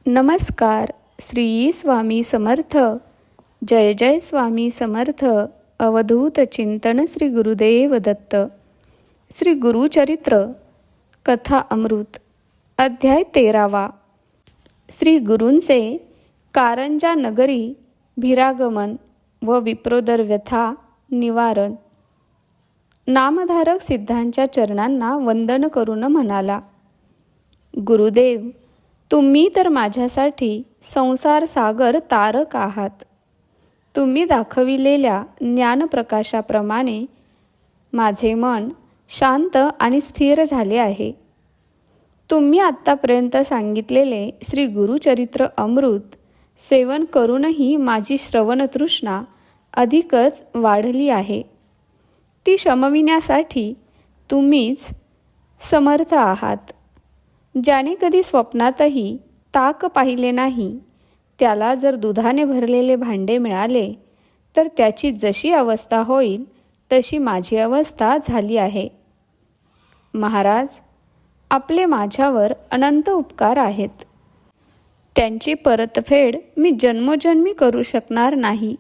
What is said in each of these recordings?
नमस्कार. श्री स्वामी समर्थ. जय जय स्वामी समर्थ. अवधूत चिंतन श्री गुरुदेव दत्त. श्री गुरुचरित्र कथा अमृत अध्याय 13. श्री गुरूंचे कारंजा नगरी भिरागमन व विप्रोदर व्यथा निवारण. नामधारक सिद्धांच्या चरणांना वंदन करून म्हणाला, गुरुदेव, तुम्ही तर माझ्यासाठी संसार सागर तारक आहात. तुम्ही दाखविलेल्या ज्ञानप्रकाशाप्रमाणे माझे मन शांत आणि स्थिर झाले आहे. तुम्ही आत्तापर्यंत सांगितलेले श्री गुरुचरित्र अमृत सेवन करूनही माझी श्रवणतृष्णा अधिकच वाढली आहे. ती शमविण्यासाठी तुम्हीच समर्थ आहात. ज्याने कधी स्वप्नातही ताक पाहिले नाही, त्याला जर दुधाने भरलेले भांडे मिळाले तर त्याची जशी अवस्था होईल तशी माझी अवस्था झाली आहे. महाराज, आपले माझ्यावर अनंत उपकार आहेत. त्यांची परतफेड मी जन्मोजन्मी करू शकणार नाही.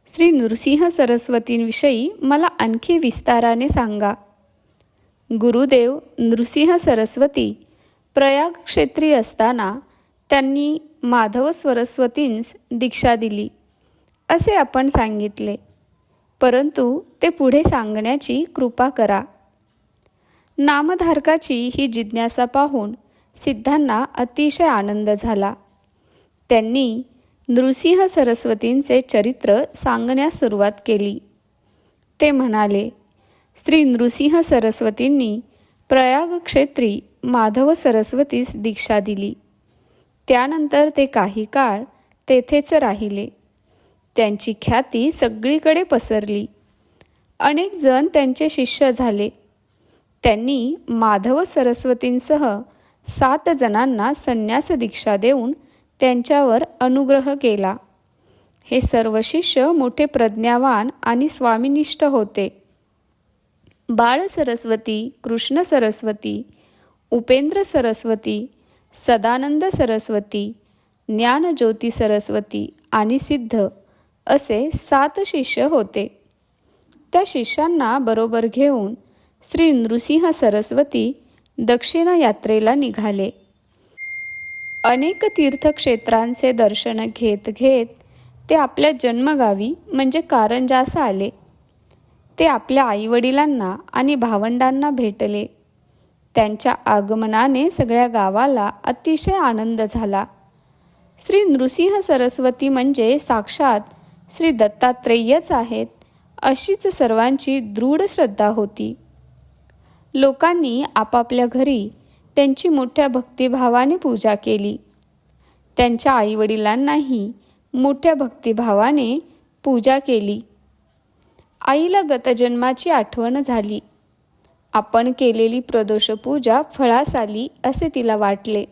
श्री नृसिंह सरस्वतींविषयी मला आणखी विस्ताराने सांगा. गुरुदेव नृसिंह सरस्वती प्रयाग क्षेत्री असताना त्यांनी माधव सरस्वतींस दीक्षा दिली असे आपण सांगितले, परंतु ते पुढे सांगण्याची कृपा करा. नामधारकाची ही जिज्ञासा पाहून सिद्धांना अतिशय आनंद झाला. त्यांनी नृसिंह सरस्वतींचे चरित्र सांगण्यास सुरुवात केली. ते म्हणाले, श्री नृसिंह सरस्वतींनी प्रयाग क्षेत्री माधव सरस्वतीस दीक्षा दिली. त्यानंतर ते काही काळ तेथेच राहिले. त्यांची ख्याती सगळीकडे पसरली. अनेक जण त्यांचे शिष्य झाले. त्यांनी माधव सरस्वतींसह 7 जणांना संन्यास दीक्षा देऊन त्यांच्यावर अनुग्रह केला. हे सर्व शिष्य मोठे प्रज्ञावान आणि स्वामीनिष्ठ होते. बाळ सरस्वती, कृष्ण सरस्वती, उपेंद्र सरस्वती, सदानंद सरस्वती, ज्ञानज्योती सरस्वती आणि सिद्ध असे 7 शिष्य होते. त्या शिष्यांना बरोबर घेऊन श्री नृसिंह सरस्वती दक्षिण यात्रेला निघाले. अनेक तीर्थक्षेत्रांचे दर्शन घेत घेत ते आपल्या जन्मगावी म्हणजे कारंजास आले. ते आपल्या आईवडिलांना आणि भावंडांना भेटले. त्यांच्या आगमनाने सगळ्या गावाला अतिशय आनंद झाला. श्री नृसिंह सरस्वती म्हणजे साक्षात श्री दत्तात्रेयच आहेत अशीच सर्वांची दृढ श्रद्धा होती. लोकांनी आपापल्या घरी त्यांची मोठ्या भक्तिभावाने पूजा केली. त्यांच्या आईवडिलांनाही मोठ्या भक्तिभावाने पूजा केली. आईला गतजन्माची आठवण झाली. आपण केलेली प्रदोष पूजा फळास आली असे तिला वाटले.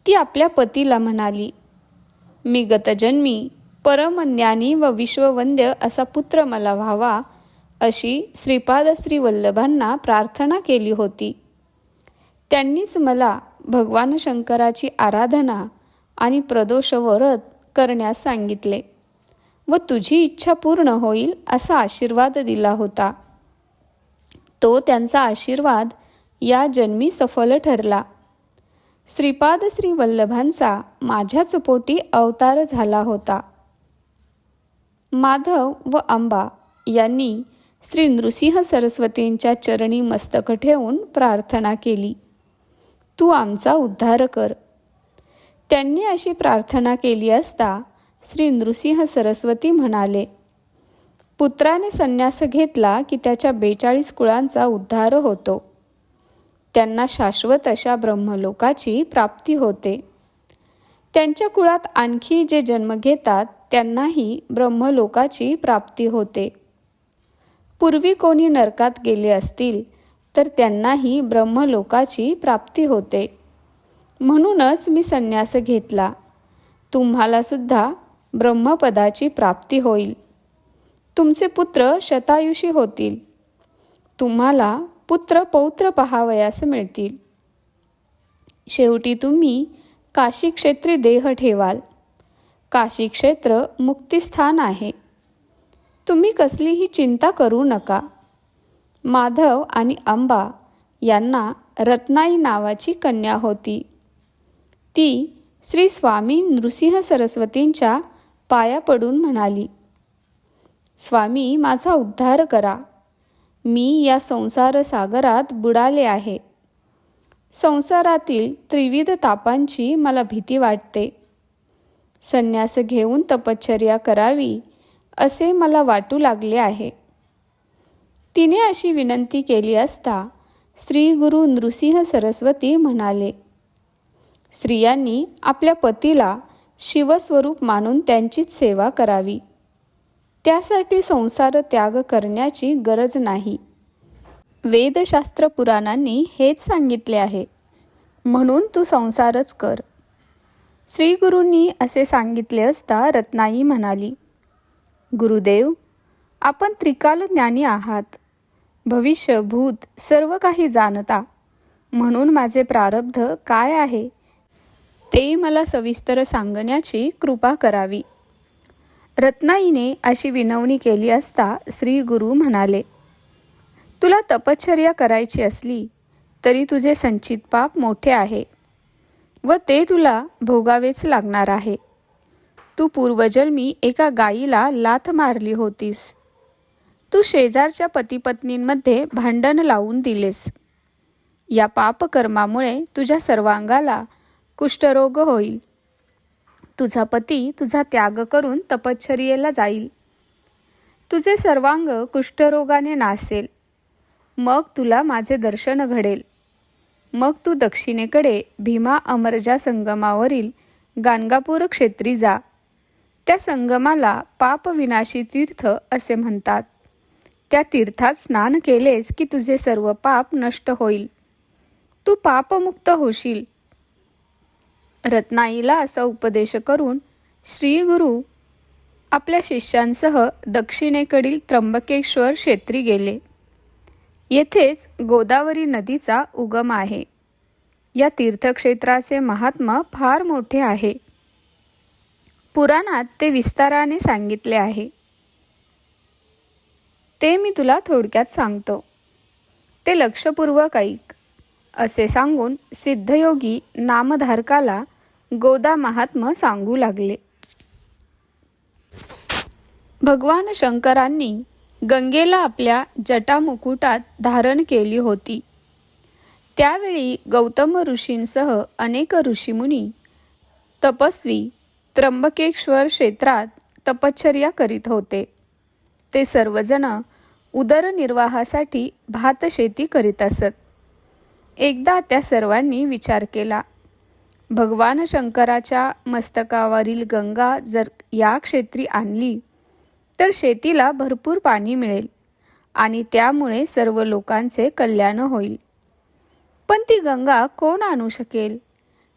ती आपल्या पतीला म्हणाली, मी गतजन्मी परमज्ञानी व विश्ववंद्य असा पुत्र मला व्हावा अशी श्रीपाद श्री वल्लभांना प्रार्थना केली होती. त्यांनीच मला भगवान शंकराची आराधना आणि प्रदोष व्रत करण्यास सांगितले व तुझी इच्छा पूर्ण होईल असा आशीर्वाद दिला होता. तो त्यांचा आशीर्वाद या जन्मी सफल ठरला. श्रीपाद श्री वल्लभांचा माझ्याच पोटी अवतार झाला होता. माधव व अंबा यांनी श्री नृसिंह सरस्वतींच्या चरणी मस्तक ठेवून प्रार्थना केली, तू आमचा उद्धार कर. त्यांनी अशी प्रार्थना केली असता श्री नृसिंह सरस्वती म्हणाले, पुत्राने संन्यास घेतला की त्याच्या 42 कुळांचा उद्धार होतो. त्यांना शाश्वत अशा ब्रह्मलोकाची प्राप्ती होते. त्यांच्या कुळात आणखी जे जन्म घेतात त्यांनाही ब्रह्मलोकाची प्राप्ती होते. पूर्वी कोणी नरकात गेले असतील तर त्यांनाही ब्रह्मलोकाची प्राप्ती होते. म्हणूनच मी संन्यास घेतला. तुम्हाला सुद्धा ब्रह्मपदाची प्राप्ती होईल. तुमचे पुत्र शतायुषी होतील. तुम्हाला पुत्र पौत्र पहावयास मिळतील. शेवटी तुम्ही काशी क्षेत्री देह ठेवाल. काशी क्षेत्र मुक्तिस्थान आहे. तुम्ही कसलीही चिंता करू नका. माधव आणि अंबा यांना रत्नाई नावाची कन्या होती. ती श्री स्वामी नृसिंह सरस्वतींच्या पाया पडून म्हणाली, स्वामी, माझा उद्धार करा. मी या संसार सागरात बुडाले आहे. संसारातील त्रिविध तापांची मला भीती वाटते. संन्यास घेऊन तपश्चर्या करावी असे मला वाटू लागले आहे. तिने अशी विनंती केली असता श्री गुरु नृसिंह सरस्वती म्हणाले, स्त्रियांनी आपल्या पतीला शिवस्वरूप मानून त्यांचीच सेवा करावी. त्यासाठी संसार त्याग करण्याची गरज नाही. वेदशास्त्र पुराणांनी हेच सांगितले आहे. म्हणून तू संसारच कर. श्री गुरूंनी असे सांगितले असता रत्नाई म्हणाली, गुरुदेव, आपण त्रिकाल ज्ञानी आहात. भविष्य भूत सर्व काही जाणता. म्हणून माझे प्रारब्ध काय आहे ते मला सविस्तर सांगण्याची कृपा करावी. रत्नाईने अशी विनवणी केली असता श्री गुरु म्हणाले, तुला तपश्चर्या करायची असली तरी तुझे संचित पाप मोठे आहे व ते तुला भोगावेच लागणार आहे. तू पूर्वजन्मी एका गायीला लाथ मारली होतीस. तू शेजारच्या पतिपत्नींमध्ये भांडण लावून दिलेस. या पापकर्मामुळे तुझ्या सर्वांगाला कुष्ठरोग होईल. तुझा पती तुझा त्याग करून तपश्चर्येला जाईल. तुझे सर्वांग कुष्ठरोगाने नासेल. मग तुला माझे दर्शन घडेल. मग तू दक्षिणेकडे भीमा अमरजा संगमावरील गाणगापूर क्षेत्री जा. त्या संगमाला पापविनाशी तीर्थ असे म्हणतात. त्या तीर्थात स्नान केलेस की तुझे सर्व पाप नष्ट होईल. तू पापमुक्त होशील. रत्नाईला असा उपदेश करून श्री गुरु आपल्या शिष्यांसह दक्षिणेकडील त्र्यंबकेश्वर क्षेत्री गेले. येथेच गोदावरी नदीचा उगम आहे. या तीर्थक्षेत्राचे महात्म्य फार मोठे आहे. पुराणात ते विस्ताराने सांगितले आहे. ते मी तुला थोडक्यात सांगतो. ते लक्षपूर्वक ऐक. असे सांगून सिद्धयोगी नामधारकाला गोदा महात्म्य सांगू लागले. भगवान शंकरांनी गंगेला आपल्या जटामुकुटात धारण केली होती. त्यावेळी गौतम ऋषींसह अनेक ऋषीमुनी तपस्वी त्र्यंबकेश्वर क्षेत्रात तपश्चर्या करीत होते. ते सर्वजण उदरनिर्वाहासाठी भातशेती करीत असत. एकदा त्या सर्वांनी विचार केला, भगवान शंकराच्या मस्तकावरील गंगा जर या क्षेत्री आणली तर शेतीला भरपूर पाणी मिळेल आणि त्यामुळे सर्व लोकांचे कल्याण होईल. पण ती गंगा कोण आणू शकेल?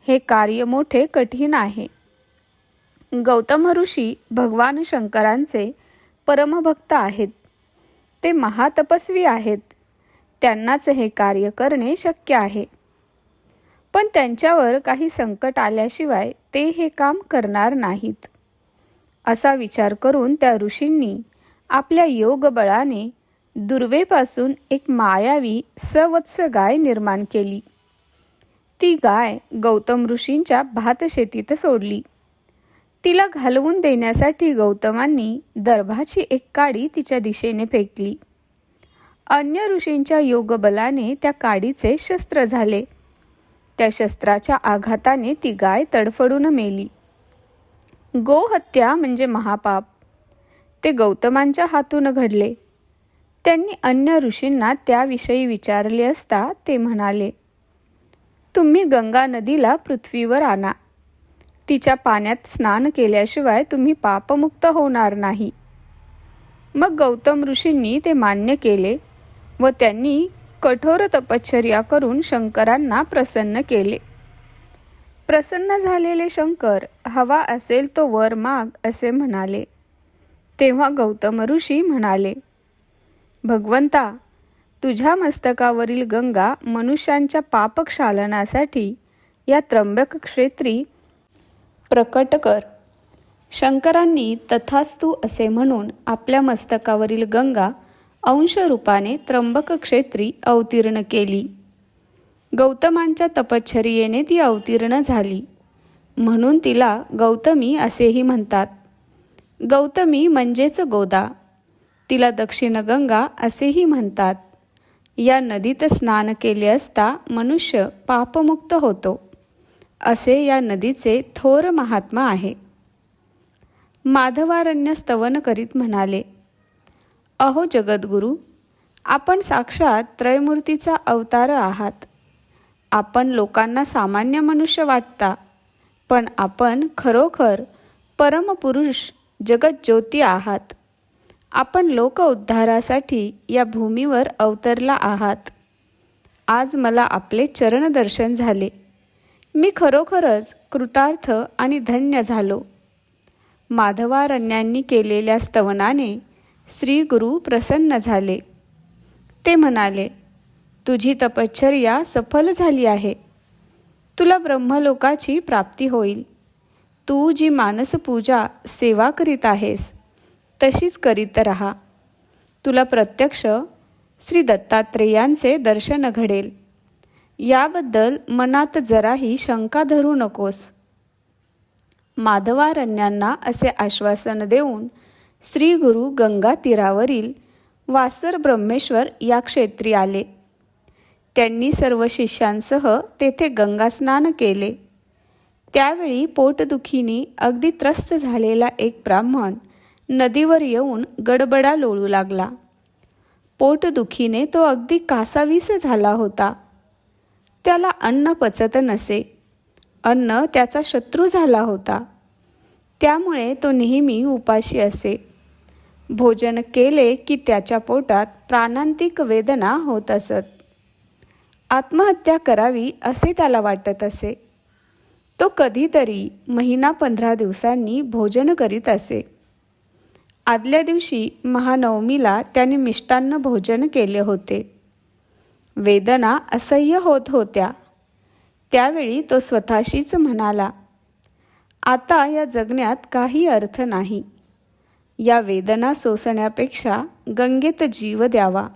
हे कार्य मोठे कठीण आहे. गौतम ऋषी भगवान शंकरांचे परमभक्त आहेत. ते महातपस्वी आहेत. त्यांनाच हे कार्य करणे शक्य आहे. पण त्यांच्यावर काही संकट आल्याशिवाय ते हे काम करणार नाहीत. असा विचार करून त्या ऋषींनी आपल्या योगबळाने दुर्वेपासून एक मायावी सवत्स गाय निर्माण केली. ती गाय गौतम ऋषींच्या भातशेतीत सोडली. तिला घालवून देण्यासाठी गौतमांनी दर्भाची एक काडी तिच्या दिशेने फेकली. अन्य ऋषींच्या योगबलाने त्या काडीचे शस्त्र झाले. त्या शस्त्राच्या आघाताने ती गाय तडफडून मेली. गोहत्या म्हणजे महापाप. ते गौतमांच्या हातून घडले. त्यांनी अन्य ऋषींना त्याविषयी विचारले असता ते म्हणाले, तुम्ही गंगा नदीला पृथ्वीवर आणा. तिच्या पाण्यात स्नान केल्याशिवाय तुम्ही पापमुक्त होणार नाही. मग गौतम ऋषींनी ते मान्य केले व त्यांनी कठोर तपश्चर्या करून शंकरांना प्रसन्न केले. प्रसन्न झालेले शंकर हवा असेल तो वर माग असे म्हणाले. तेव्हा गौतम ऋषी म्हणाले, भगवंता, तुझ्या मस्तकावरील गंगा मनुष्यांच्या पापक्षालनासाठी या त्र्यंबक क्षेत्री प्रकट कर. शंकरांनी तथास्तु असे म्हणून आपल्या मस्तकावरील गंगा अंशरूपाने त्र्यंबक क्षेत्री अवतीर्ण केली. गौतमांच्या तपश्चर्येने ती अवतीर्ण झाली, म्हणून तिला गौतमी असेही म्हणतात. गौतमी म्हणजेच गोदा. तिला दक्षिणगंगा असेही म्हणतात. या नदीत स्नान केले असता मनुष्य पापमुक्त होतो, असे या नदीचे थोर महात्मा आहे. माधवारण्य स्तवन करीत म्हणाले, अहो जगद्गुरू, आपण साक्षात त्रयमूर्तीचा अवतार आहात. आपण लोकांना सामान्य मनुष्य वाटता, पण आपण खरोखर परमपुरुष जगज्योती आहात. आपण लोक उद्धारासाठी या भूमीवर अवतरला आहात. आज मला आपले चरणदर्शन झाले. मी खरोखरच कृतार्थ आणि धन्य झालो. माधवारण्यांनी केलेल्या स्तवनाने श्री गुरु प्रसन्न झाले. ते म्हणाले, तुझी तपश्चर्या सफल झाली आहे. तुला ब्रह्मलोकाची प्राप्ती होईल. तू जी मानसपूजा सेवा करीत आहेस तशीच करीत राहा. तुला प्रत्यक्ष श्री दत्तात्रेयांचे दर्शन घडेल. याबद्दल मनात जराही शंका धरू नकोस. माधवारण्यांना असे आश्वासन देऊन श्री गुरु गंगा तीरावरील वासर ब्रह्मेश्वर या क्षेत्री आले. त्यांनी सर्व शिष्यांसह तेथे गंगास्नान केले. त्यावेळी पोटदुखीने अगदी त्रस्त झालेला एक ब्राह्मण नदीवर येऊन गडबडा लोळू लागला. पोटदुखीने तो अगदी कासावीस झाला होता. त्याला अन्न पचत नसे. अन्न त्याचा शत्रू झाला होता. त्यामुळे तो नेहमी उपाशी असे. भोजन केले की त्याच्या पोटात प्राणांतिक वेदना होत असत. आत्महत्या करावी असे त्याला वाटत असे. तो कधीतरी महिना 15 दिवसांनी भोजन करीत असे. आदल्या दिवशी महानवमीला त्याने मिष्टान्न भोजन केले होते. वेदना असह्य होत होत्या. त्यावेळी तो स्वतःशीच म्हणाला, आता या जगण्यात काही अर्थ नाही. या वेदना सोसण्यापेक्षा गंगेत जीव द्यावा.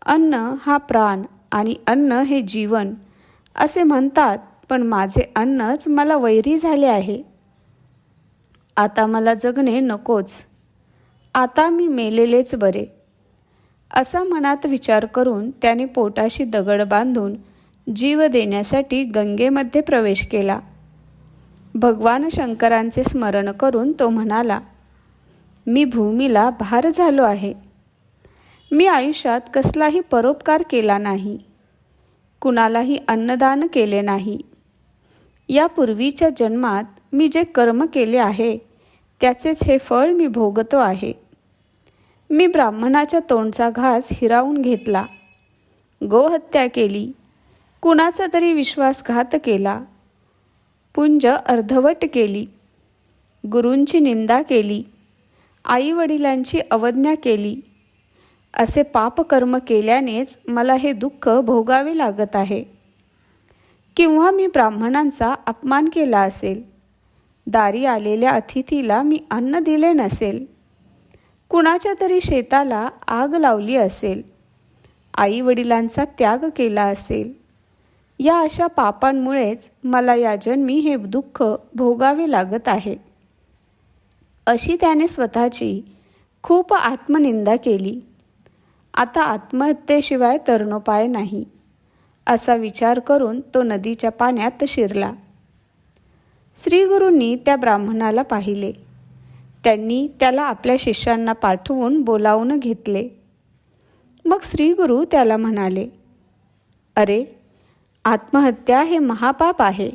अन्न हा प्राण आणि अन्न हे जीवन असे म्हणतात, पण माझे अन्नच मला वैरी झाले आहे. आता मला जगणे नकोच. आता मी मेलेलेच बरे. असा मनात विचार करून त्याने पोटाशी दगड बांधून जीव देण्यासाठी गंगेमध्ये प्रवेश केला. भगवान शंकरांचे स्मरण करून तो म्हणाला, मी भूमीला भार झालो आहे. मी आयुष्यात कसलाही परोपकार केला नाही. कुणालाही अन्नदान केले नाही. यापूर्वीच्या जन्मात मी जे कर्म केले आहे त्याचेच हे फळ मी भोगतो आहे. मी ब्राह्मणाच्या तोंडचा घास हिरावून घेतला. गोहत्या केली. कुणाचा तरी विश्वासघात केला. पुंज अर्धवट केली. गुरूंची निंदा केली. आईवडिलांची अवज्ञा केली. असे पापकर्म केल्यानेच मला हे दुःख भोगावे लागत आहे. किंवा मी ब्राह्मणांचा अपमान केला असेल. दारी आलेल्या अतिथीला मी अन्न दिले नसेल. कुणाच्या तरी शेताला आग लावली असेल. आईवडिलांचा त्याग केला असेल. या अशा पापांमुळेच मला या जन्मी हे दुःख भोगावे लागत आहे. अशी त्याने स्वतःची खूप आत्मनिंदा केली. आता आत्महत्येशिवाय तरणोपाय नाही, असा विचार करून तो नदीच्या पाण्यात शिरला. श्रीगुरूंनी त्या ब्राह्मणाला पाहिले. त्यांनी त्याला आपल्या शिष्यांना पाठवून बोलावून घेतले. मग श्रीगुरू त्याला म्हणाले, अरे, आत्महत्या हे महापाप आहे.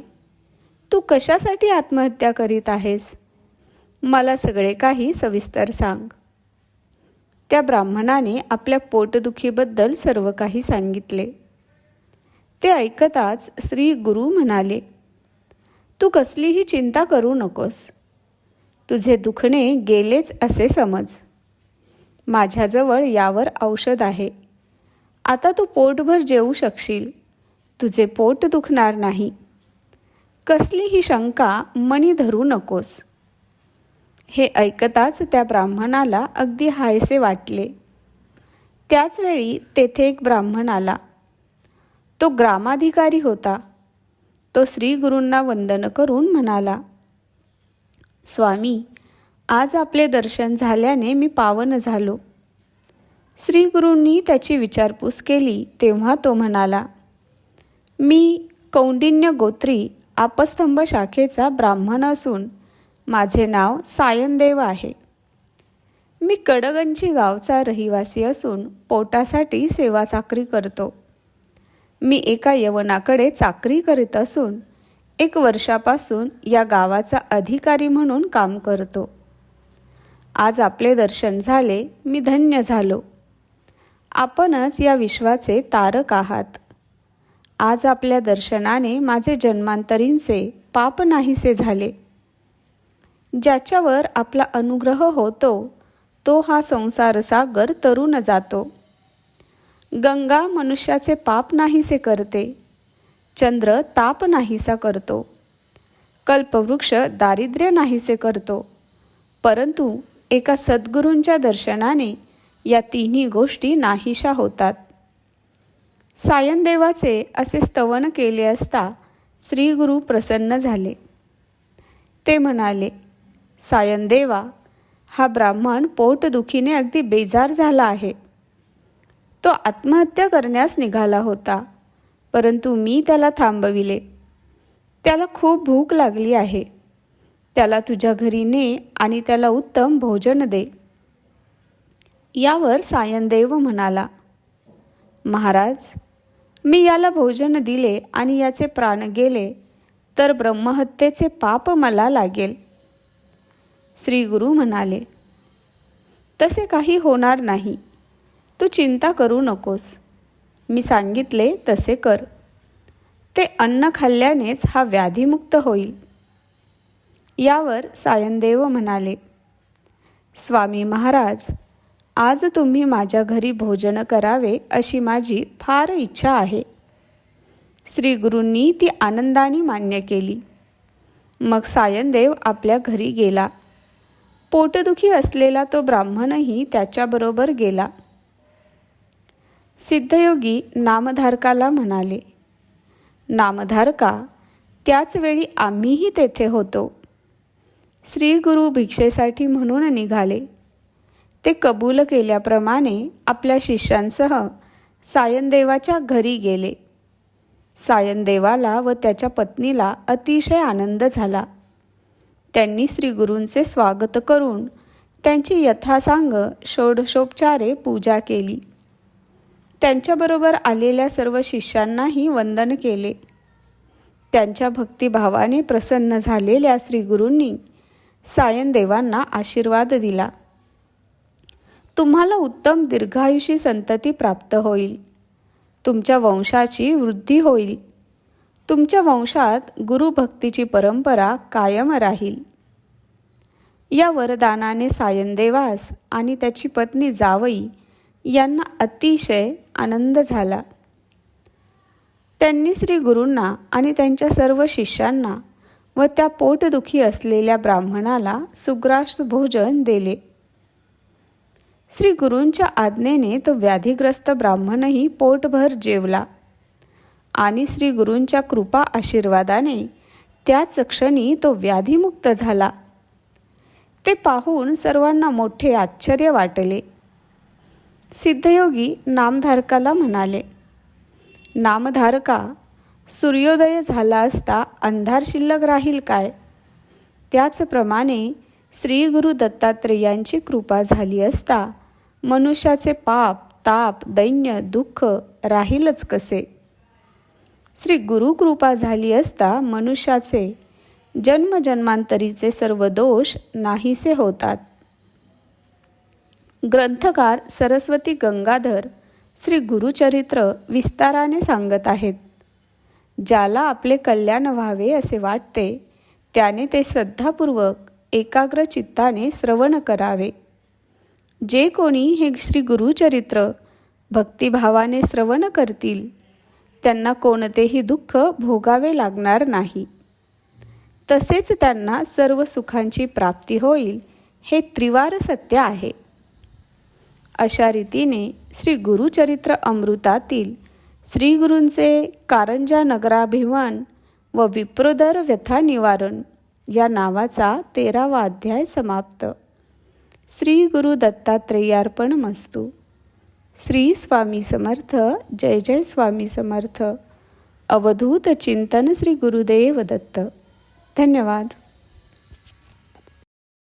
तू कशासाठी आत्महत्या करीत आहेस? मला सगळे काही सविस्तर सांग. त्या ब्राह्मणाने आपल्या पोटदुखीबद्दल सर्व काही सांगितले. ते ऐकताच श्री गुरु म्हणाले, तू कसलीही चिंता करू नकोस. तुझे दुखणे गेलेच असे समज. माझ्याजवळ यावर औषध आहे. आता तू पोटभर जेवू शकशील. तुझे पोट दुखणार नाही. कसलीही शंका मनी धरू नकोस. हे ऐकताच त्या ब्राह्मणाला अगदी हायसे वाटले. त्याचवेळी तेथे एक ब्राह्मण आला. तो ग्रामाधिकारी होता. तो श्रीगुरूंना वंदन करून म्हणाला, स्वामी, आज आपले दर्शन झाल्याने मी पावन झालो. श्रीगुरूंनी त्याची विचारपूस केली तेव्हा तो म्हणाला, मी कौंडिन्य गोत्री आपस्तंभ शाखेचा ब्राह्मण असून माझे नाव सायनदेव आहे. मी कडगंची गावचा रहिवासी असून पोटासाठी सेवा चाकरी करतो. मी एका यवनाकडे चाकरी करीत असून 1 वर्षापासून या गावाचा अधिकारी म्हणून काम करतो. आज आपले दर्शन झाले, मी धन्य झालो. आपणच या विश्वाचे तारक आहात. आज आपल्या दर्शनाने माझे जन्मांतरींचे पाप नाहीसे झाले. ज्याच्यावर आपला अनुग्रह होतो तो हा संसार सागर तरुण जातो. गंगा मनुष्याचे पाप नाहीसे करते. चंद्र ताप नाहीसा करतो. कल्पवृक्ष दारिद्र्य नाहीसे करतो. परंतु एका सद्गुरूंच्या दर्शनाने या तिन्ही गोष्टी नाहीशा होतात. सायनदेवाचे असे स्तवन केले असता श्रीगुरू प्रसन्न झाले. ते म्हणाले, सायनदेवा, हा ब्राह्मण पोटदुखीने अगदी बेजार झाला आहे. तो आत्महत्या करण्यास निघाला होता, परंतु मी त्याला थांबविले. त्याला खूप भूक लागली आहे. त्याला तुझ्या घरी ने आणि त्याला उत्तम भोजन दे. यावर सायनदेव म्हणाला, महाराज, मी याला भोजन दिले आणि याचे प्राण गेले तर ब्रह्महत्येचे पाप मला लागेल. श्री गुरु म्हणाले, तसे काही होणार नाही. तू चिंता करू नकोस. मी सांगितले तसे कर. ते अन्न खाल्ल्यानेच हा व्याधीमुक्त होईल. यावर सायनदेव म्हणाले, स्वामी महाराज, आज तुम्ही माझ्या घरी भोजन करावे अशी माझी फार इच्छा आहे. श्री गुरूंनी ती आनंदाने मान्य केली. मग सायनदेव आपल्या घरी गेला. पोटदुखी असलेला तो ब्राह्मणही त्याच्याबरोबर गेला. सिद्धयोगी नामधारकाला म्हणाले, नामधारका, त्याच वेळी आम्हीही तेथे होतो. श्री गुरु भिक्षेसाठी म्हणून निघाले. ते कबूल केल्याप्रमाणे आपल्या शिष्यांसह सायनदेवाच्या घरी गेले. सायनदेवाला व त्याच्या पत्नीला अतिशय आनंद झाला. त्यांनी श्री गुरूंचे स्वागत करून त्यांची यथासांग षोडशोपचारे पूजा केली. त्यांच्याबरोबर आलेल्या सर्व शिष्यांनाही वंदन केले. त्यांच्या भक्तिभावाने प्रसन्न झालेल्या श्री गुरूंनी सायनदेवांना आशीर्वाद दिला. तुम्हाला उत्तम दीर्घायुषी संतती प्राप्त होईल. तुमच्या वंशाची वृद्धी होईल. तुमच्या वंशात गुरुभक्तीची परंपरा कायम राहील. या वरदानाने सायनदेवास आणि त्याची पत्नी जावई यांना अतिशय आनंद झाला. त्यांनी श्री गुरूंना आणि त्यांच्या सर्व शिष्यांना व त्या पोटदुखी असलेल्या ब्राह्मणाला सुग्रास भोजन दिले. श्री गुरूंच्या आज्ञेने तो व्याधिग्रस्त ब्राह्मणही पोटभर जेवला आणि श्री गुरूंच्या कृपा आशीर्वादाने त्याच क्षणी तो व्याधीमुक्त झाला. ते पाहून सर्वांना मोठे आश्चर्य वाटले. सिद्धयोगी नामधारकाला म्हणाले, नामधारका, सूर्योदय झाला असता अंधार शिल्लक राहील काय? त्याचप्रमाणे श्री गुरु दत्तात्रेयांची कृपा झाली असता मनुष्याचे पाप, ताप, दैन्य, दुःख राहीलच कसे? श्री गुरु कृपा झाली असता मनुष्याचे जन्मजन्मांतरीचे सर्व दोष नाहीसे होतात. ग्रंथकार सरस्वती गंगाधर श्री गुरुचरित्र विस्ताराने सांगत आहेत. ज्याला आपले कल्याण व्हावे असे वाटते त्याने ते श्रद्धापूर्वक एकाग्र चित्ताने श्रवण करावे. जे कोणी हे श्री गुरुचरित्र भक्तिभावाने श्रवण करतील त्यांना कोणतेही दुःख भोगावे लागणार नाही. तसेच त्यांना सर्व सुखांची प्राप्ती होईल हे त्रिवार सत्य आहे. अशा रीतीने श्री गुरुचरित्र अमृतातील श्री गुरूंचे कारंजा नगराभिमान व विप्रोदर व्यथा निवारण या नावाचा 13वा अध्याय समाप्त. श्री गुरु दत्तात्रेयार्पणमस्तु. श्री स्वामी समर्थ. जय जय स्वामी समर्थ. अवधूत चिंतन श्री गुरुदेव दत्त. धन्यवाद.